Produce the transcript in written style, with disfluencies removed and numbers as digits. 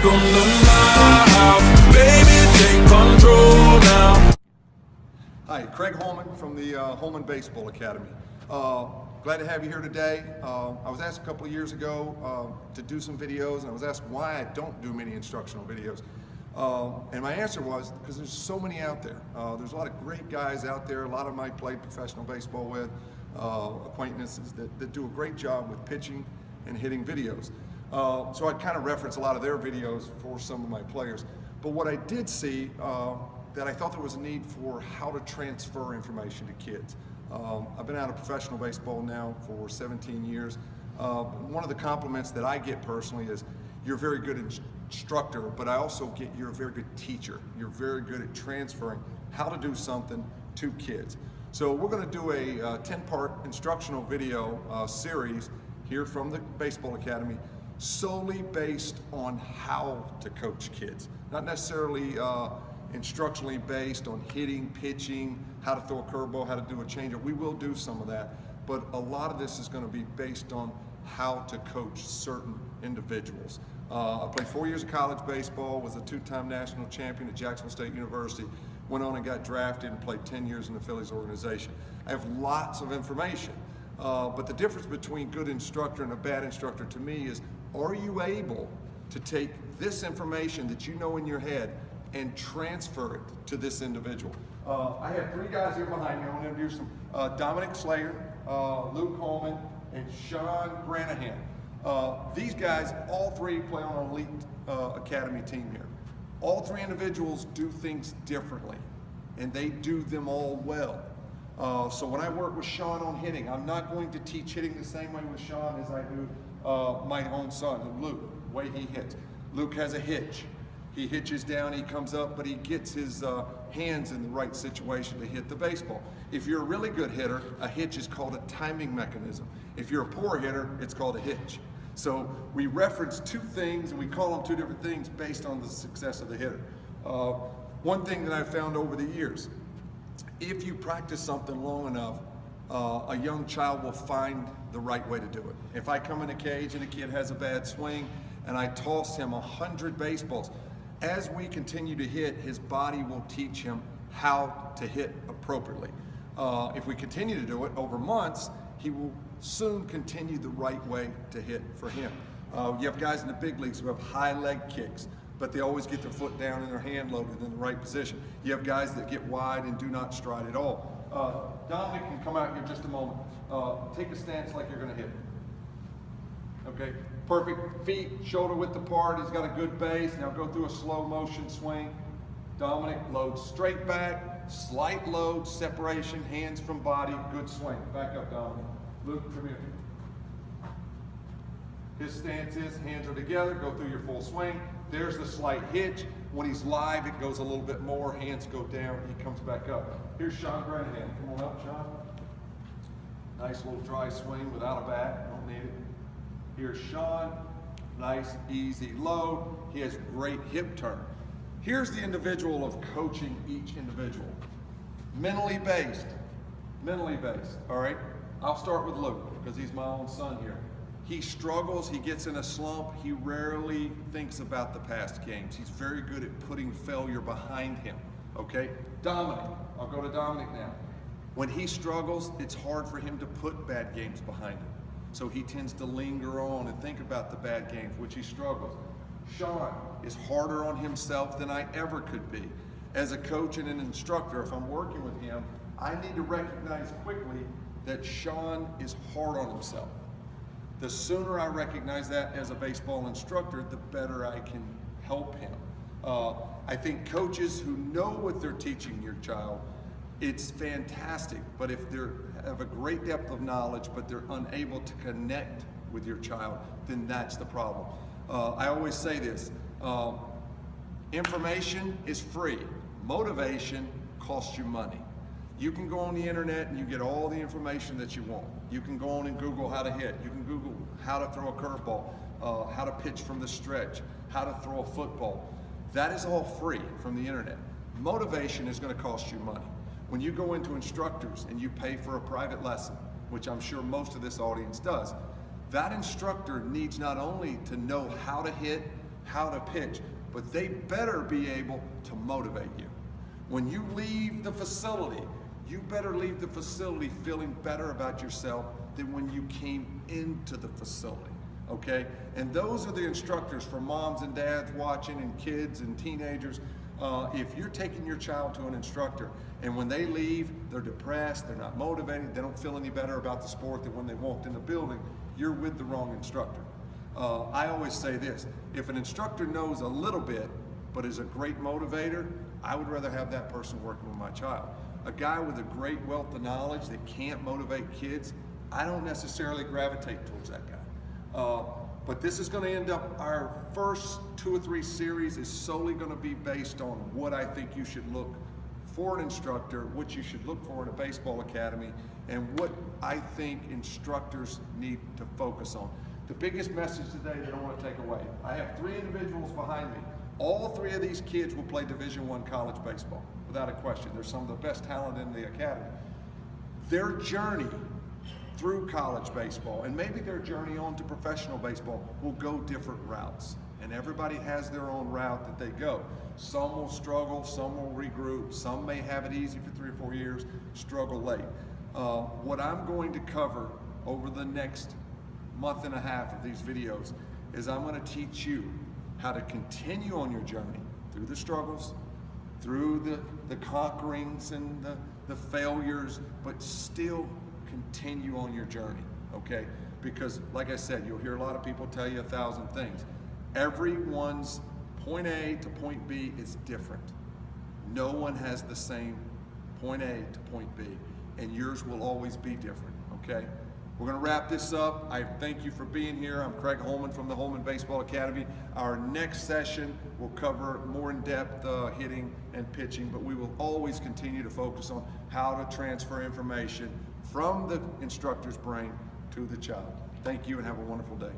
Welcome to my house, baby, take control now. Hi, Craig Holman from the Holman Baseball Academy. Glad to have you here today. I was asked a couple of years ago to do some videos, and I was asked why I don't do many instructional videos. And my answer was because there's so many out there. There's a lot of great guys out there. A lot of them I played professional baseball with, acquaintances that do a great job with pitching and hitting videos. So I kind of reference a lot of their videos for some of my players. But what I did see that I thought there was a need for how to transfer information to kids. I've been out of professional baseball now for 17 years. One of the compliments that I get personally is you're a very good instructor, but I also get you're a very good teacher. You're very good at transferring how to do something to kids. So we're going to do a 10-part instructional video series here from the Baseball Academy, solely based on how to coach kids, not necessarily instructionally based on hitting, pitching, how to throw a curveball, how to do a changeup. We will do some of that, but a lot of this is going to be based on how to coach certain individuals. I played 4 years of college baseball, was a two-time national champion at Jacksonville State University, went on and got drafted and played 10 years in the Phillies organization. I have lots of information, but the difference between good instructor and a bad instructor to me is, are you able to take this information that you know in your head and transfer it to this individual? I have three guys here behind me. I want to introduce them. Dominic Slayer, Luke Holman, and Sean Granahan. These guys, all three play on an elite academy team here. All three individuals do things differently, and they do them all well. So when I work with Sean on hitting, I'm not going to teach hitting the same way with Sean as I do my own son, Luke, the way he hits. Luke has a hitch. He hitches down, he comes up, but he gets his hands in the right situation to hit the baseball. If you're a really good hitter, a hitch is called a timing mechanism. If you're a poor hitter, it's called a hitch. So we reference two things and we call them two different things based on the success of the hitter. One thing that I've found over the years, if you practice something long enough, a young child will find the right way to do it. If I come in a cage and a kid has a bad swing and I toss him 100 baseballs, as we continue to hit, his body will teach him how to hit appropriately. If we continue to do it over months, he will soon continue the right way to hit for him. You have guys in the big leagues who have high leg kicks, but they always get their foot down and their hand loaded in the right position. You have guys that get wide and do not stride at all. Dominic can come out here just a moment. Take a stance like you're going to hit. Okay, perfect. Feet, shoulder width apart. He's got a good base. Now go through a slow motion swing. Dominic loads straight back, slight load, separation, hands from body, good swing. Back up, Dominic. Luke, come here. His stance is hands are together, go through your full swing. There's the slight hitch. When he's live, it goes a little bit more, hands go down, he comes back up. Here's Sean Granahan. Come on up, Sean. Nice little dry swing without a bat, don't need it. Here's Sean, nice easy load. He has great hip turn. Here's the individual of coaching each individual. Mentally based, all right? I'll start with Luke because he's my own son here. He struggles, he gets in a slump, he rarely thinks about the past games. He's very good at putting failure behind him, okay? Dominic, I'll go to Dominic now. When he struggles, it's hard for him to put bad games behind him. So he tends to linger on and think about the bad games, which he struggles. Sean is harder on himself than I ever could be. As a coach and an instructor, if I'm working with him, I need to recognize quickly that Sean is hard on himself. The sooner I recognize that as a baseball instructor, the better I can help him. I think coaches who know what they're teaching your child, it's fantastic, but if they have a great depth of knowledge, but they're unable to connect with your child, then that's the problem. I always say this, information is free, motivation costs you money. You can go on the internet and you get all the information that you want. You can go on and Google how to hit. You can Google how to throw a curveball, how to pitch from the stretch, how to throw a football. That is all free from the internet. Motivation is going to cost you money. When you go into instructors and you pay for a private lesson, which I'm sure most of this audience does, that instructor needs not only to know how to hit, how to pitch, but they better be able to motivate you. When you leave the facility, you better leave the facility feeling better about yourself than when you came into the facility, okay? And those are the instructors for moms and dads watching and kids and teenagers. If you're taking your child to an instructor and when they leave, they're depressed, they're not motivated, they don't feel any better about the sport than when they walked in the building, you're with the wrong instructor. I always say this, if an instructor knows a little bit but is a great motivator, I would rather have that person working with my child. A guy with a great wealth of knowledge that can't motivate kids, I don't necessarily gravitate towards that guy. But this is going to end up, our first 2 or 3 series is solely going to be based on what I think you should look for an instructor, what you should look for in a baseball academy, and what I think instructors need to focus on. The biggest message today that I want to take away, I have 3 individuals behind me. All 3 of these kids will play Division I college baseball, without a question. They're some of the best talent in the academy. Their journey through college baseball, and maybe their journey on to professional baseball, will go different routes. And everybody has their own route that they go. Some will struggle, some will regroup, some may have it easy for 3 or 4 years, struggle late. What I'm going to cover over the next month and a half of these videos is I'm going to teach you how to continue on your journey through the struggles, through the conquerings and the failures, but still continue on your journey, okay? Because like I said, you'll hear a lot of people tell you 1,000 things. Everyone's point A to point B is different. No one has the same point A to point B, and yours will always be different, okay? We're going to wrap this up. I thank you for being here. I'm Craig Holman from the Holman Baseball Academy. Our next session will cover more in-depth hitting and pitching, but we will always continue to focus on how to transfer information from the instructor's brain to the child. Thank you and have a wonderful day.